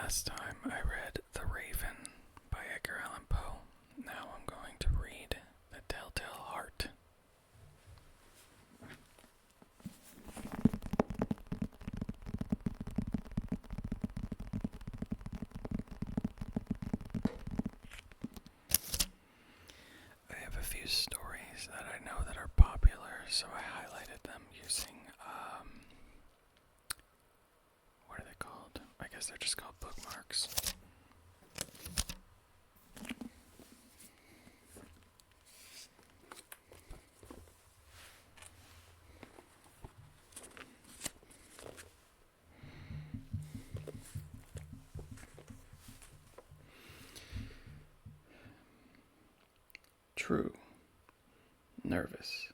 Last time I read The Raven by Edgar Allan Poe. Now I'm going to read The Telltale Heart. I have a few stories that I know that are popular, so I highlighted them using, what are they called? I guess they're just called bookmarks. True. Nervous.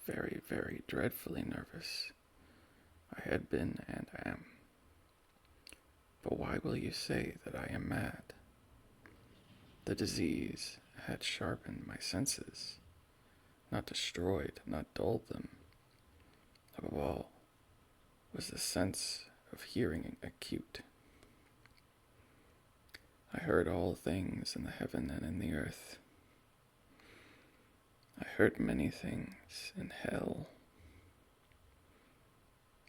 Very, very dreadfully nervous. I had been and am. But why will you say that I am mad? The disease had sharpened my senses, not destroyed, not dulled them. Above all, was the sense of hearing acute. I heard all things in the heaven and in the earth. I heard many things in hell.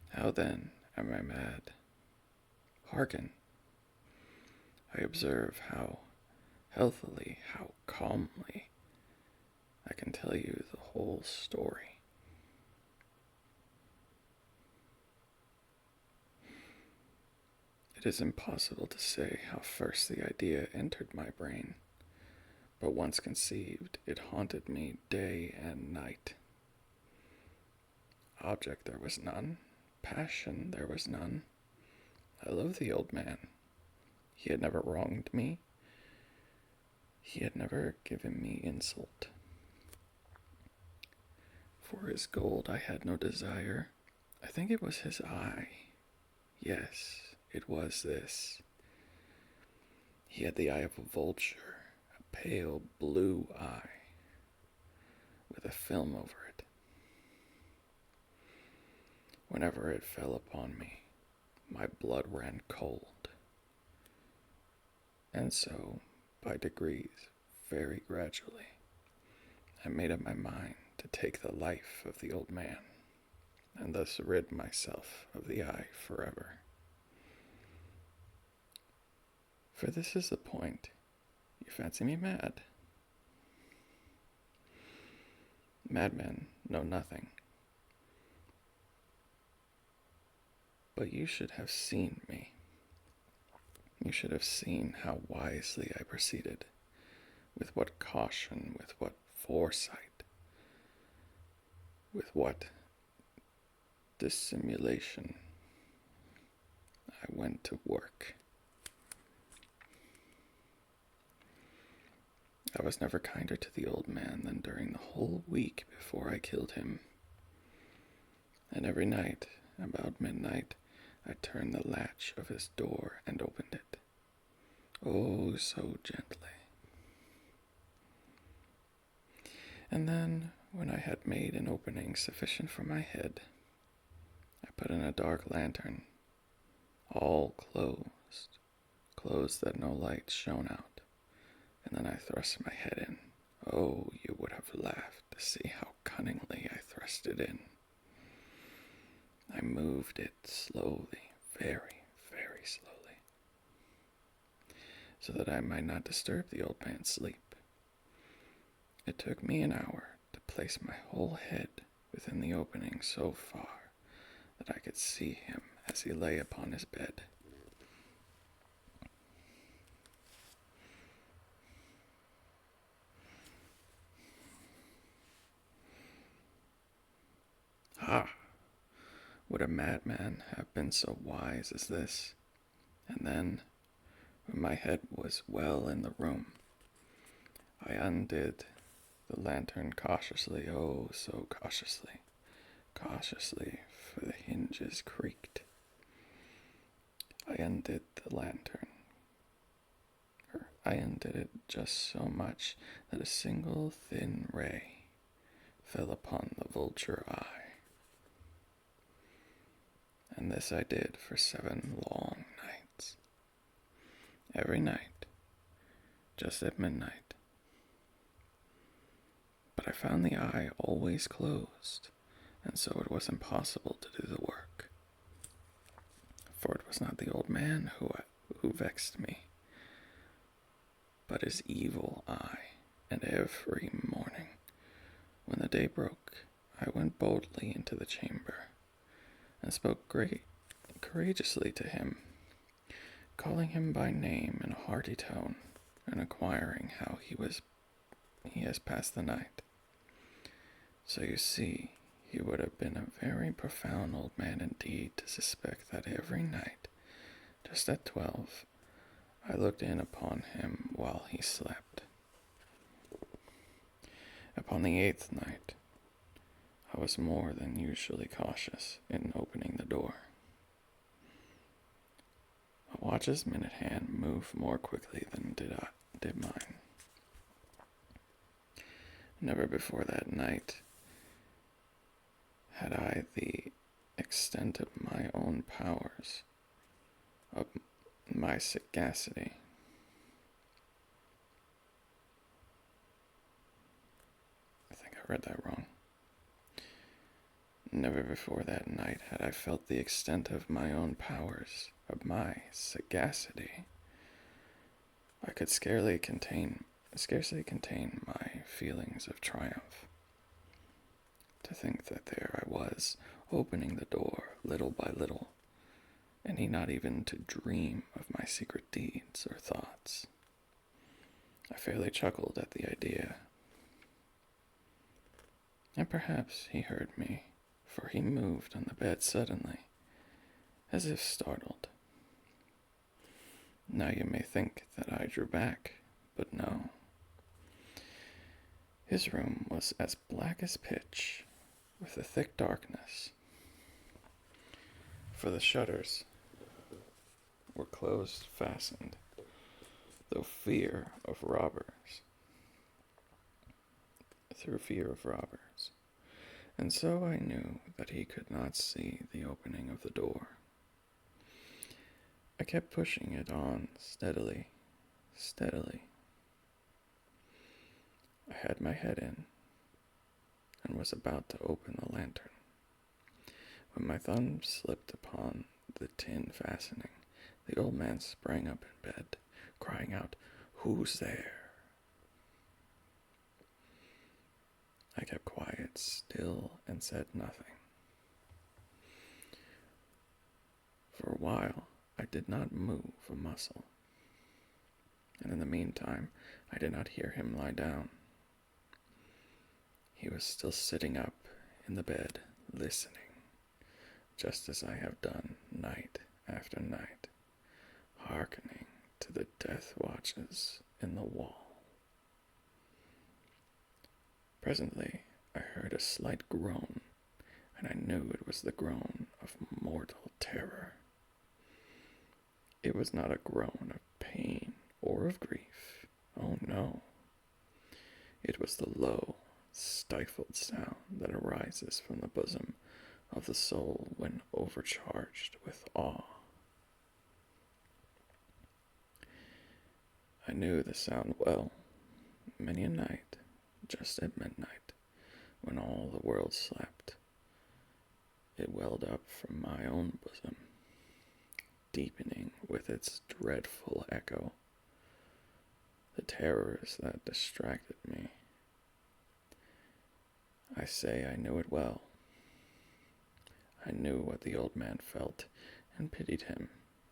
How then am I mad? Hearken. I observe how healthily, how calmly I can tell you the whole story. It is impossible to say how first the idea entered my brain, but once conceived, it haunted me day and night. Object there was none, passion there was none. I loved the old man. He had never wronged me. He had never given me insult. For his gold I had no desire. I think it was his eye. Yes, it was this. He had the eye of a vulture, a pale blue eye, with a film over it. Whenever it fell upon me, my blood ran cold. And so, by degrees, very gradually, I made up my mind to take the life of the old man, and thus rid myself of the eye forever. For this is the point. You fancy me mad? Madmen know nothing. But you should have seen me. You should have seen how wisely I proceeded, with what caution, with what foresight, with what dissimulation I went to work. I was never kinder to the old man than during the whole week before I killed him. And every night, about midnight, I turned the latch of his door and opened it. Oh, so gently. And then, when I had made an opening sufficient for my head, I put in a dark lantern, all closed that no light shone out, and then I thrust my head in. Oh, you would have laughed to see how cunningly I thrust it in. I moved it slowly, very, very slowly, so that I might not disturb the old man's sleep. It took me an hour to place my whole head within the opening so far that I could see him as he lay upon his bed. Ha! Would a madman have been so wise as this? And then, when my head was well in the room, I undid the lantern cautiously, oh, so cautiously, for the hinges creaked. I undid the lantern. I undid it just so much that a single thin ray fell upon the vulture eye. And this I did for 7 long nights. every night, just at midnight. But I found the eye always closed, and so it was impossible to do the work. For it was not the old man who vexed me, but his evil eye. And every morning, when the day broke, I went boldly into the chamber, and spoke courageously to him, calling him by name in a hearty tone, and inquiring how he has passed the night. So you see, he would have been a very profound old man indeed to suspect that every night, just at 12, I looked in upon him while he slept. Upon the 8th night, I was more than usually cautious in opening the door. A watch's minute hand moved more quickly than did mine. Never before that night had I the extent of my own powers, of my sagacity. I think I read that wrong. Never before that night had I felt the extent of my own powers, of my sagacity. I could scarcely contain my feelings of triumph. To think that there I was, opening the door little by little, and he not even to dream of my secret deeds or thoughts. I fairly chuckled at the idea. And perhaps he heard me, for he moved on the bed suddenly, as if startled. Now you may think that I drew back, but no. His room was as black as pitch, with a thick darkness, for the shutters were closed fastened, through fear of robbers. And so I knew that he could not see the opening of the door. I kept pushing it on steadily. I had my head in, and was about to open the lantern, when my thumb slipped upon the tin fastening. The old man sprang up in bed, crying out, "Who's there?" I kept quiet, still, and said nothing. For a while, I did not move a muscle, and in the meantime, I did not hear him lie down. He was still sitting up in the bed, listening, just as I have done night after night, hearkening to the death watches in the wall. Presently, I heard a slight groan, and I knew it was the groan of mortal terror. It was not a groan of pain or of grief. Oh, no. It was the low, stifled sound that arises from the bosom of the soul when overcharged with awe. I knew the sound well. Many a night, just at midnight, when all the world slept, it welled up from my own bosom, deepening with its dreadful echo the terrors that distracted me. I say I knew it well. I knew what the old man felt, and pitied him,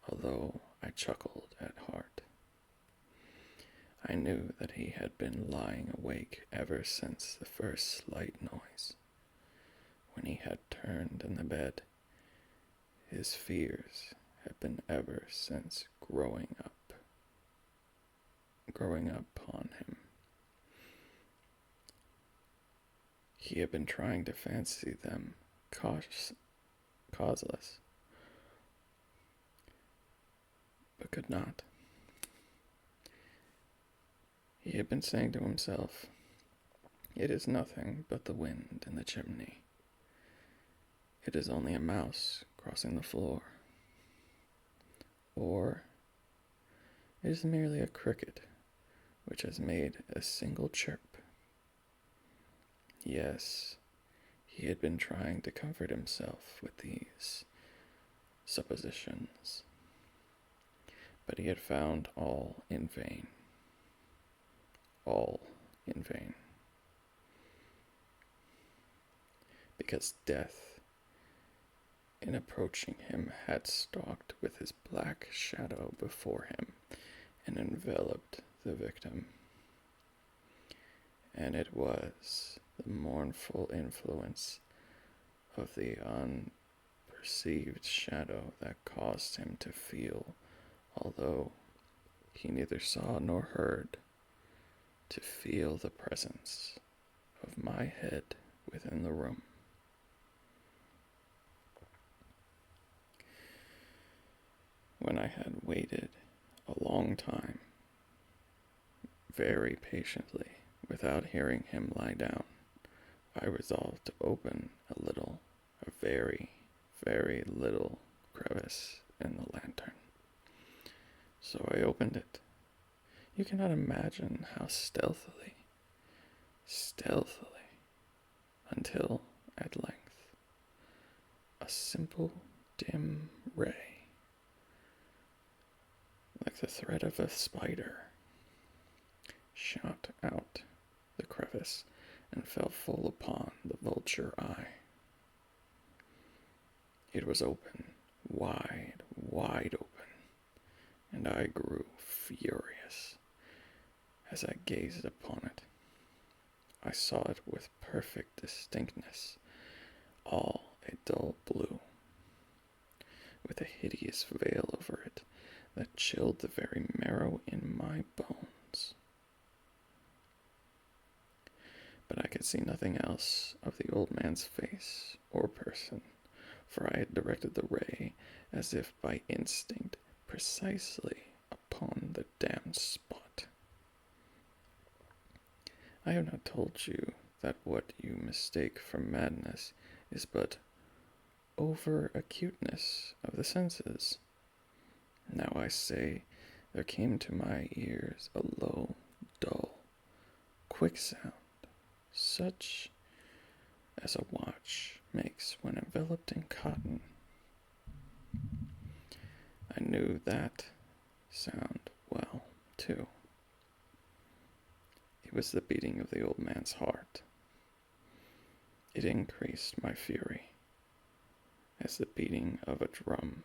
although I chuckled at heart. I knew that he had been lying awake ever since the first slight noise. When he had turned in the bed, his fears had been ever since growing upon him. He had been trying to fancy them causeless, but could not. He had been saying to himself, "It is nothing but the wind in the chimney. It is only a mouse crossing the floor." Or, It is merely a cricket which has made a single chirp. Yes, he had been trying to comfort himself with these suppositions, but he had found all in vain. All in vain. Because death, in approaching him, had stalked with his black shadow before him and enveloped the victim. And it was the mournful influence of the unperceived shadow that caused him to feel, although he neither saw nor heard, to feel the presence of my head within the room. When I had waited a long time, very patiently, without hearing him lie down, I resolved to open a very, very little crevice in the lantern. So I opened it. You cannot imagine how stealthily, until, at length, a simple, dim ray, like the thread of a spider, shot out the crevice and fell full upon the vulture eye. It was open, wide, wide open, and I grew furious as I gazed upon it. I saw it with perfect distinctness, all a dull blue, with a hideous veil over it that chilled the very marrow in my bones. But I could see nothing else of the old man's face or person, for I had directed the ray, as if by instinct, precisely upon the damned spot. I have not told you that what you mistake for madness is but over-acuteness of the senses. Now I say, there came to my ears a low, dull, quick sound, such as a watch makes when enveloped in cotton. I knew that sound well, too. It was the beating of the old man's heart. It increased my fury, as the beating of a drum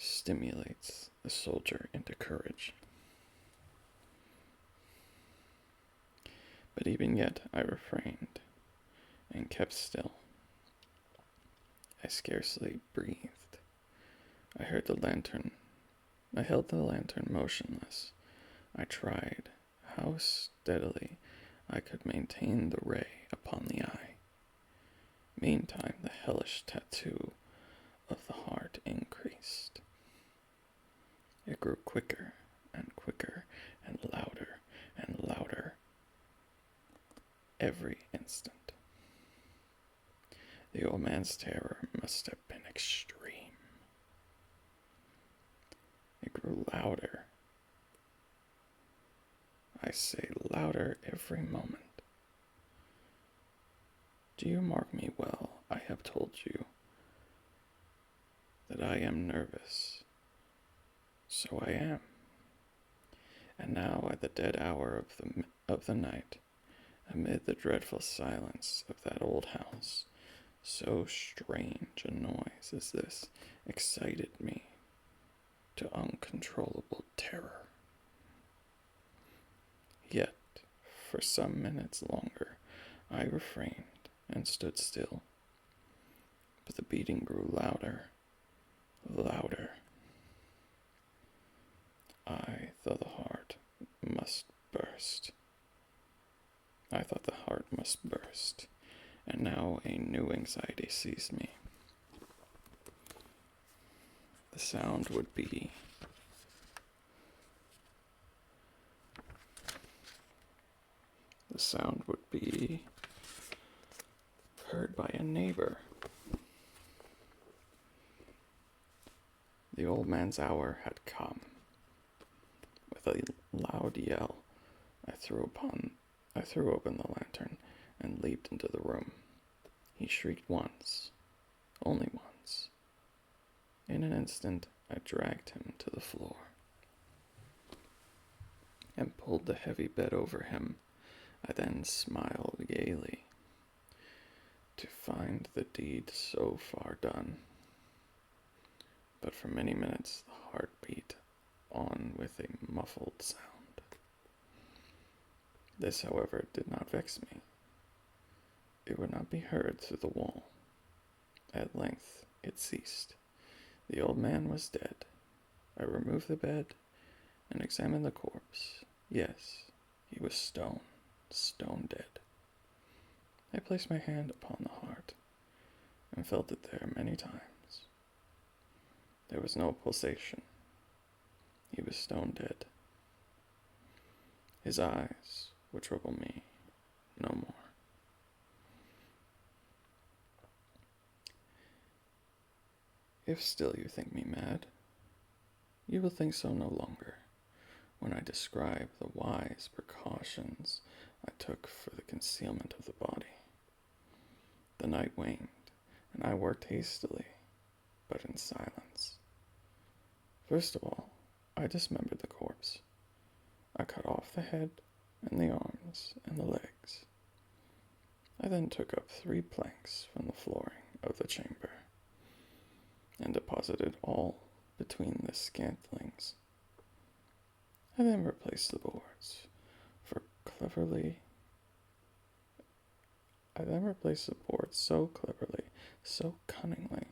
stimulates the soldier into courage. But even yet I refrained and kept still. I scarcely breathed. I held the lantern motionless. I tried how steadily I could maintain the ray upon the eye. Meantime, the hellish tattoo of the heart increased. It grew quicker and quicker and louder every instant. The old man's terror must have been extreme. It grew louder. I say louder every moment. Do you mark me well? I have told you that I am nervous. So I am. And now at the dead hour of the night, amid the dreadful silence of that old house, so strange a noise as this excited me to uncontrollable terror. Yet, for some minutes longer, I refrained and stood still, but the beating grew louder. I thought the heart must burst. And now a new anxiety seized me. The sound would be heard by a neighbor. The old man's hour had come. With a loud yell, I threw open the lantern and leaped into the room. He shrieked once, only once. In an instant, I dragged him to the floor and pulled the heavy bed over him. I then smiled gaily to find the deed so far done. But for many minutes the heart beat on with a muffled sound. This, however, did not vex me. It would not be heard through the wall. At length it ceased. The old man was dead. I removed the bed and examined the corpse. Yes, he was stone dead. I placed my hand upon the heart and felt it there many times. There was no pulsation. He was stone dead. His eyes would trouble me no more. If still you think me mad, you will think so no longer when I describe the wise precautions I took for the concealment of the body. The night waned, and I worked hastily, but in silence. First of all, I dismembered the corpse. I cut off the head and the arms and the legs. I then took up 3 planks from the flooring of the chamber and deposited all between the scantlings. I then replaced the boards so cleverly, so cunningly,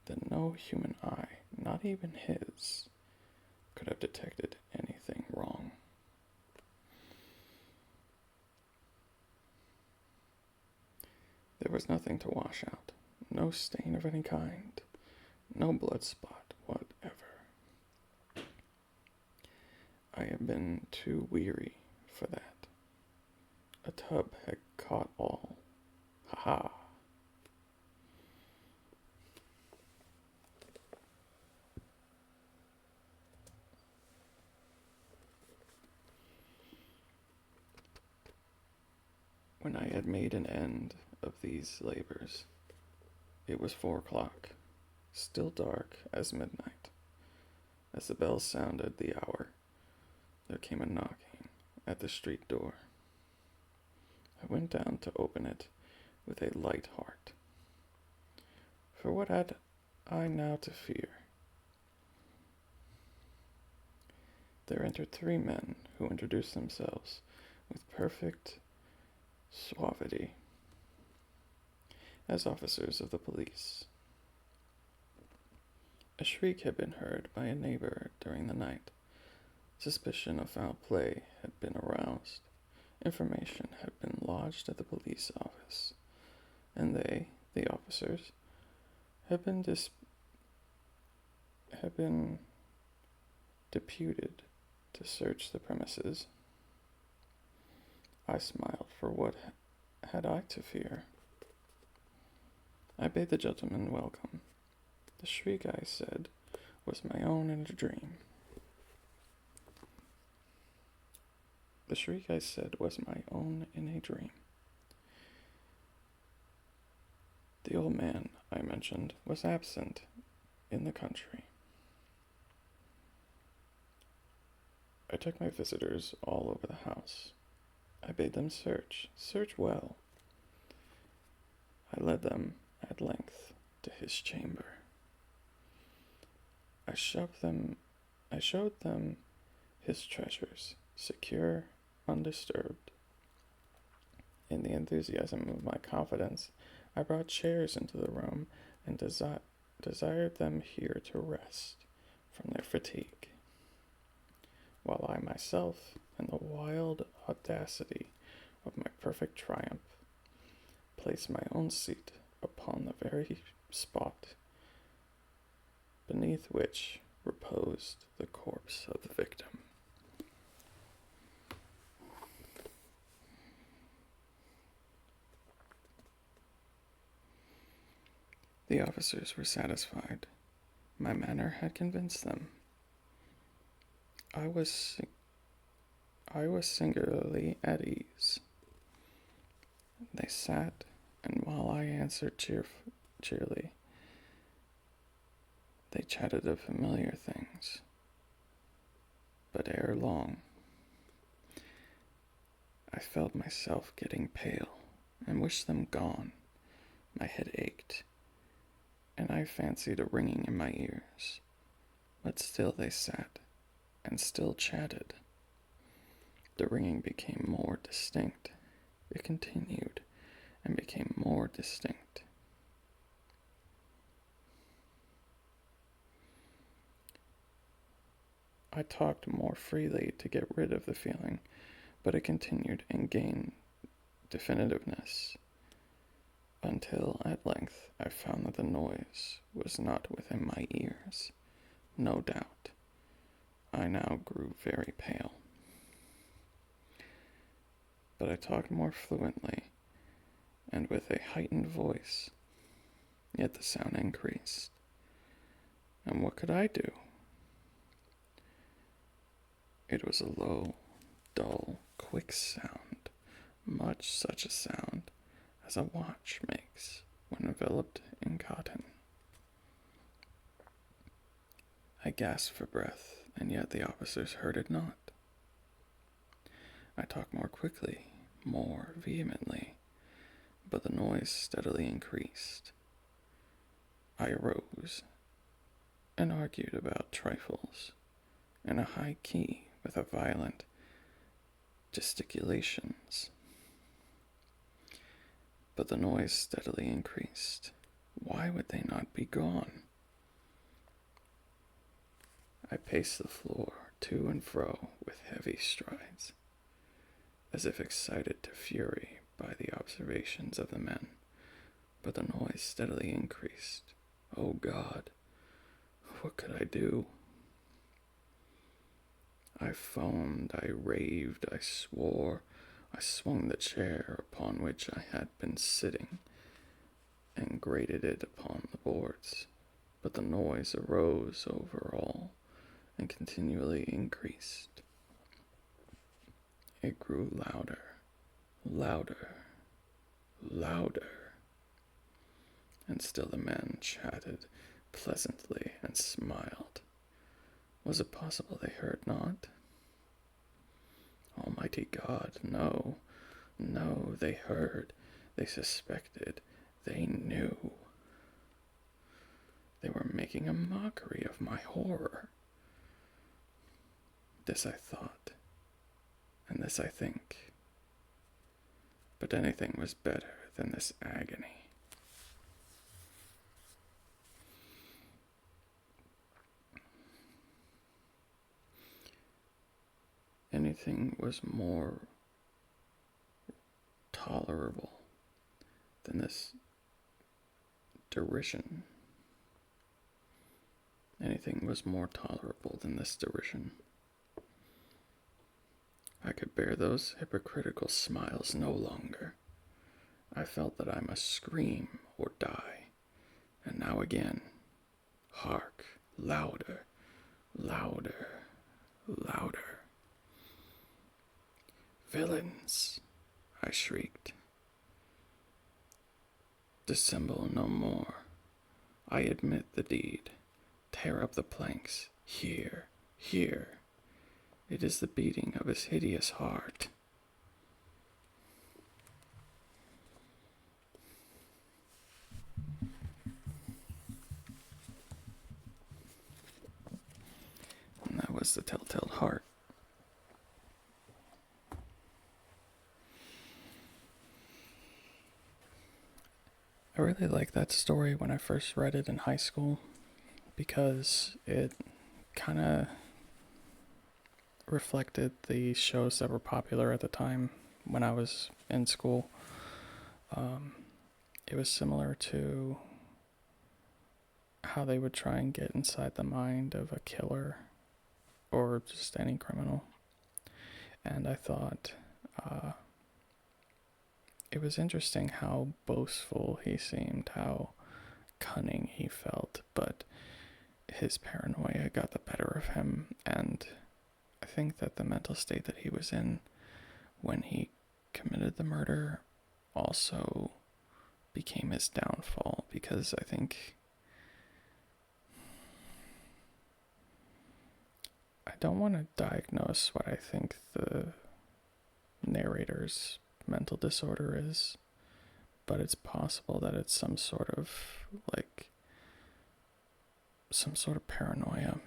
that no human eye, not even his, could have detected anything wrong. There was nothing to wash out, no stain of any kind, no blood spot whatever. I had been too weary for that. A tub had caught all. Ha ha! When I had made an end of these labors, it was 4 o'clock, still dark as midnight. As the bell sounded the hour, there came a knocking at the street door. I went down to open it with a light heart. For what had I now to fear? There entered 3 men who introduced themselves with perfect suavity as officers of the police. A shriek had been heard by a neighbor during the night. Suspicion of foul play had been aroused. Information had been lodged at the police office, and they, the officers, had been deputed to search the premises. I smiled, for what had I to fear? I bade the gentleman welcome. The shriek, I said, was my own in a dream. The shriek, I said, was my own in a dream. The old man, I mentioned, was absent in the country. I took my visitors all over the house. I bade them search well. I led them, at length, to his chamber. I showed them his treasures, secure, undisturbed. In the enthusiasm of my confidence, I brought chairs into the room and desired them here to rest from their fatigue, while I myself, in the wild audacity of my perfect triumph, placed my own seat upon the very spot beneath which reposed the corpse of the victim. The officers were satisfied. My manner had convinced them. I was I was singularly at ease. They sat, and while I answered cheerily, they chatted of familiar things. But ere long, I felt myself getting pale and wished them gone. My head ached, and I fancied a ringing in my ears. But still they sat, and still chatted. The ringing became more distinct. It continued, and became more distinct. I talked more freely to get rid of the feeling, but it continued and gained definitiveness, until at length I found that the noise was not within my ears. No doubt. I now grew very pale. But I talked more fluently, and with a heightened voice, yet the sound increased. And what could I do? It was a low, dull, quick sound, much such a sound as a watch makes when enveloped in cotton. I gasped for breath, and yet the officers heard it not. I talked more quickly, more vehemently, but the noise steadily increased. I arose and argued about trifles in a high key with a violent gesticulations. But the noise steadily increased. Why would they not be gone? I paced the floor to and fro with heavy strides, as if excited to fury by the observations of the men, but the noise steadily increased. Oh God, what could I do? I foamed, I raved, I swore, I swung the chair upon which I had been sitting, and grated it upon the boards, but the noise arose over all, and continually increased. It grew louder, louder, louder, and still the men chatted pleasantly and smiled. Was it possible they heard not? Almighty God, no, no, they heard, they suspected, they knew. They were making a mockery of my horror. This I thought, and this I think. But anything was better than this agony. Anything was more tolerable than this derision. Anything was more tolerable than this derision. I could bear those hypocritical smiles no longer. I felt that I must scream or die. And now again, hark, louder, louder, louder. Villains, I shrieked. Dissemble no more. I admit the deed. Tear up the planks. Here, here. It is the beating of his hideous heart. And that was the Telltale Heart. I really liked that story when I first read it in high school because it kind of reflected the shows that were popular at the time when I was in school. It was similar to how they would try and get inside the mind of a killer or just any criminal. And I thought it was interesting how boastful he seemed, how cunning he felt, but his paranoia got the better of him, and I think that the mental state that he was in when he committed the murder also became his downfall, because I think I don't want to diagnose what I think the narrator's mental disorder is, but it's possible that it's some sort of paranoia.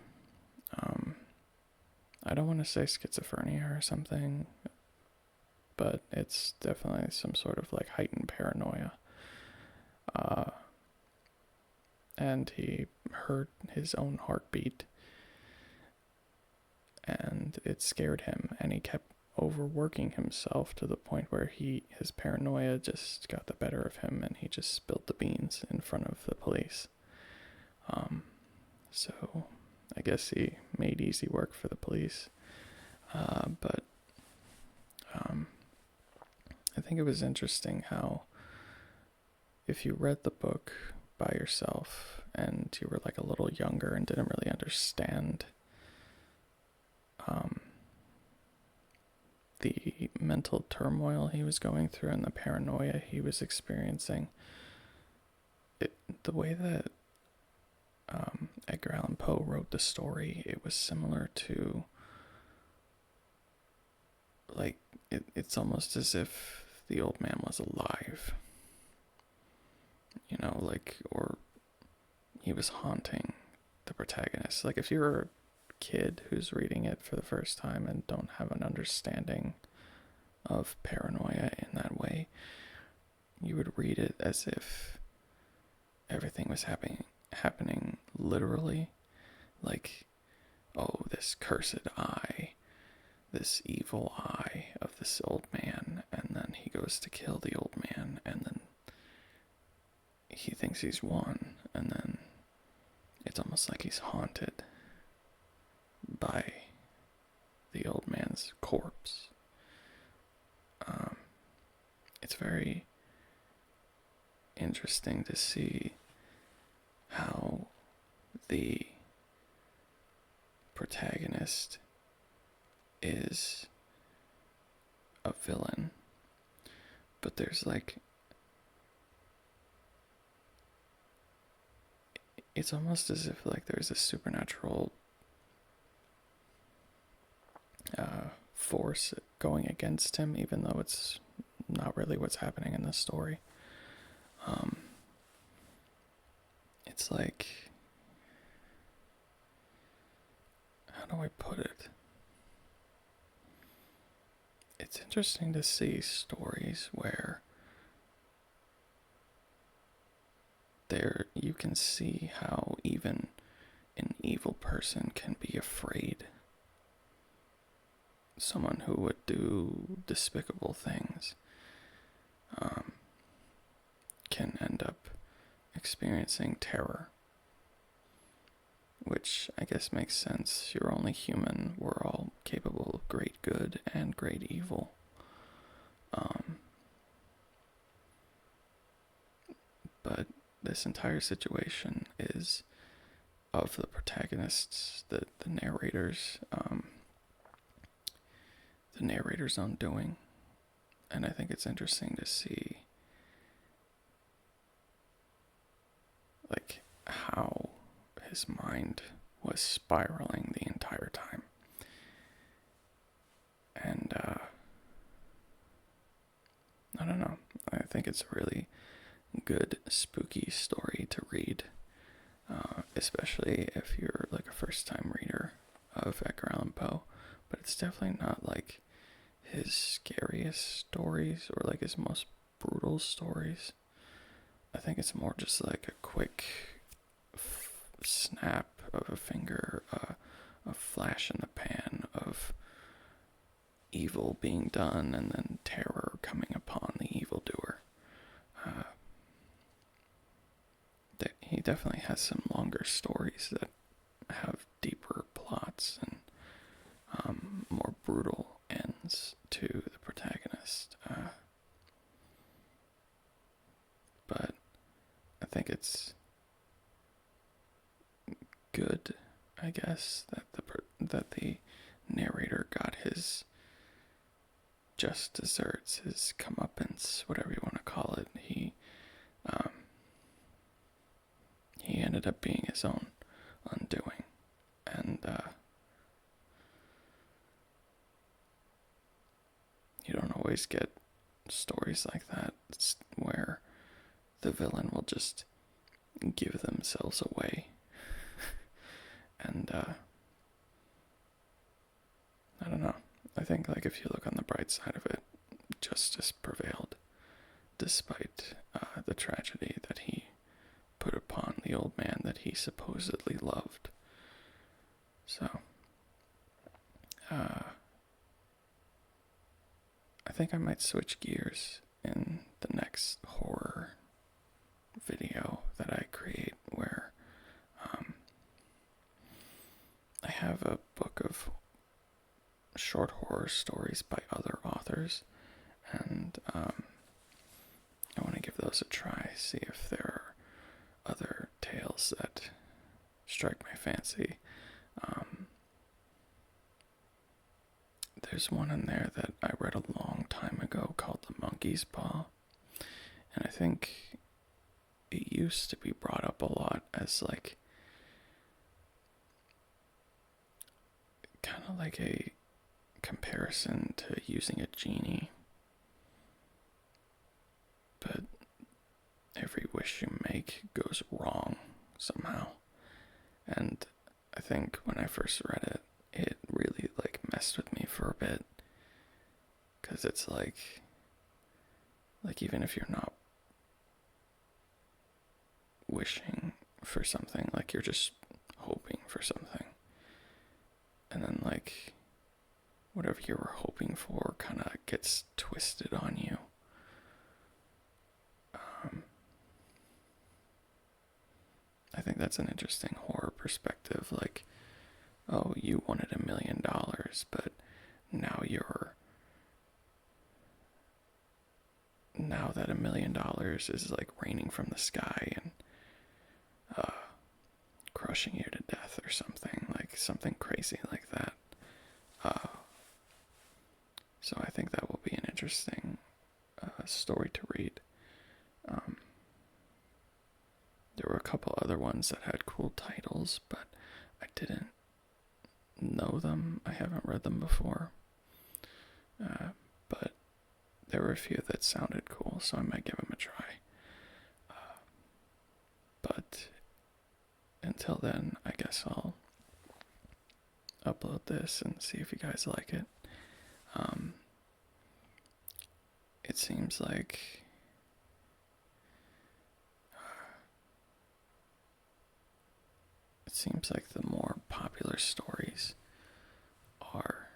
I don't want to say schizophrenia or something, but it's definitely some sort of heightened paranoia. And he heard his own heartbeat, and it scared him, and he kept overworking himself to the point where his paranoia just got the better of him, and he just spilled the beans in front of the police. So I guess he made easy work for the police. But I think it was interesting how, if you read the book by yourself and you were a little younger and didn't really understand the mental turmoil he was going through and the paranoia he was experiencing, the way that Edgar Allan Poe wrote the story, it was similar to it's almost as if the old man was alive, or he was haunting the protagonist. If you're a kid who's reading it for the first time and don't have an understanding of paranoia in that way, you would read it as if everything was happening literally. Oh, this cursed eye, this evil eye of this old man, and then he goes to kill the old man, and then he thinks he's won, and then it's almost like he's haunted by the old man's corpse. It's very interesting to see how the protagonist is a villain, but there's it's almost as if there's a supernatural force going against him, even though it's not really what's happening in this story. It's how do I put it? It's interesting to see stories where you can see how even an evil person can be afraid. Someone who would do despicable things can end up experiencing terror, which I guess makes sense. You're only human. We're all capable of great good and great evil. But this entire situation is of the protagonists, the narrator's own doing, and I think it's interesting to see how his mind was spiraling the entire time. And I don't know, I think it's a really good spooky story to read, especially if you're a first time reader of Edgar Allan Poe. But it's definitely not his scariest stories or his most brutal stories. I think it's more just a quick snap of a finger, a flash in the pan of evil being done, and then terror coming upon the evildoer. He definitely has some longer stories that have deeper plots and more brutal ends to the protagonist. But I think it's good, I guess, that the narrator got his just desserts, his comeuppance, whatever you want to call it. Um, he ended up being his own undoing, and you don't always get stories like that where the villain will just give themselves away. And I don't know. I think like if you look on the bright side of it, justice prevailed despite the tragedy that he put upon the old man that he supposedly loved. So I think I might switch gears in the next horror video that I create, where I have a book of short horror stories by other authors, and I want to give those a try, see if there are other tales that strike my fancy. There's one in there that I read a long time ago called The Monkey's Paw, and I think it used to be brought up a lot as like kind of like a comparison to using a genie, but every wish you make goes wrong somehow. And I think when I first read it, it really like messed with me for a bit, because it's like even if you're not wishing for something, like you're just hoping for something, and then like whatever you were hoping for kind of gets twisted on you. I think that's an interesting horror perspective. Like, oh, you wanted $1 million, but now that $1 million is like raining from the sky and crushing you to death or something, like something crazy like that. So I think that will be an interesting story to read. There were a couple other ones that had cool titles, but I didn't know them. I haven't read them before. But there were a few that sounded cool, so I might give them a try. But until then, I guess I'll upload this and see if you guys like it. It seems like the more popular stories are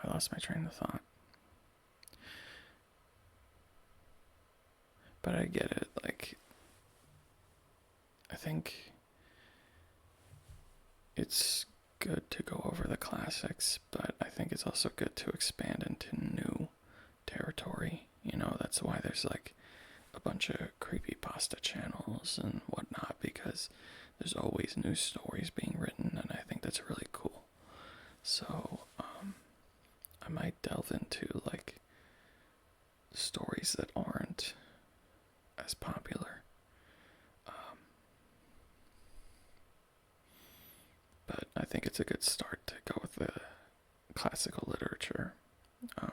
I lost my train of thought. But I get it. Like, I think it's good to go over the classics, but I think it's also good to expand into new territory. You know, that's why there's like a bunch of creepypasta channels and whatnot, because there's always new stories being written, and I think that's really cool. So, I might delve into like stories that aren't as popular. But I think it's a good start to go with the classical literature. And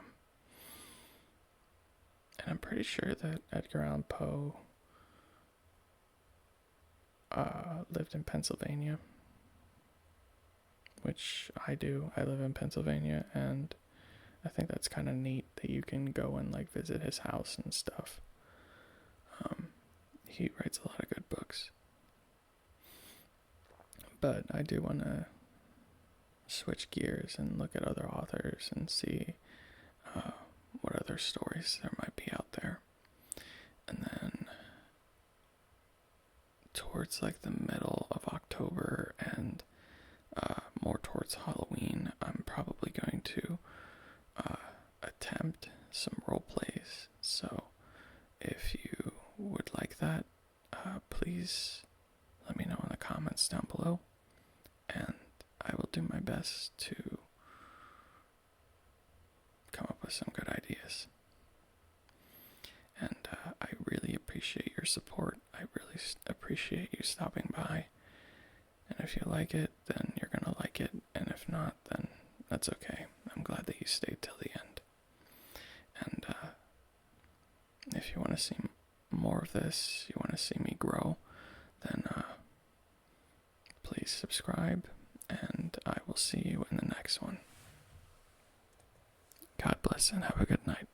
I'm pretty sure that Edgar Allan Poe lived in Pennsylvania, which I do. I live in Pennsylvania, and I think that's kind of neat that you can go and like visit his house and stuff. He writes a lot of good books. But I do want to switch gears and look at other authors and see what other stories there might be out there. And then towards like the middle of October and more towards Halloween, I'm probably going to attempt some role plays. So if you would like that, please let me know in the comments down below, and I will do my best to come up with some good ideas. And I really appreciate your support. I really appreciate you stopping by. And if you like it, then you're gonna like it. And if not, then that's okay. I'm glad that you stayed till the end. And if you want to see more of this, you want to see me grow, then please subscribe. And I will see you in the next one. God bless and have a good night.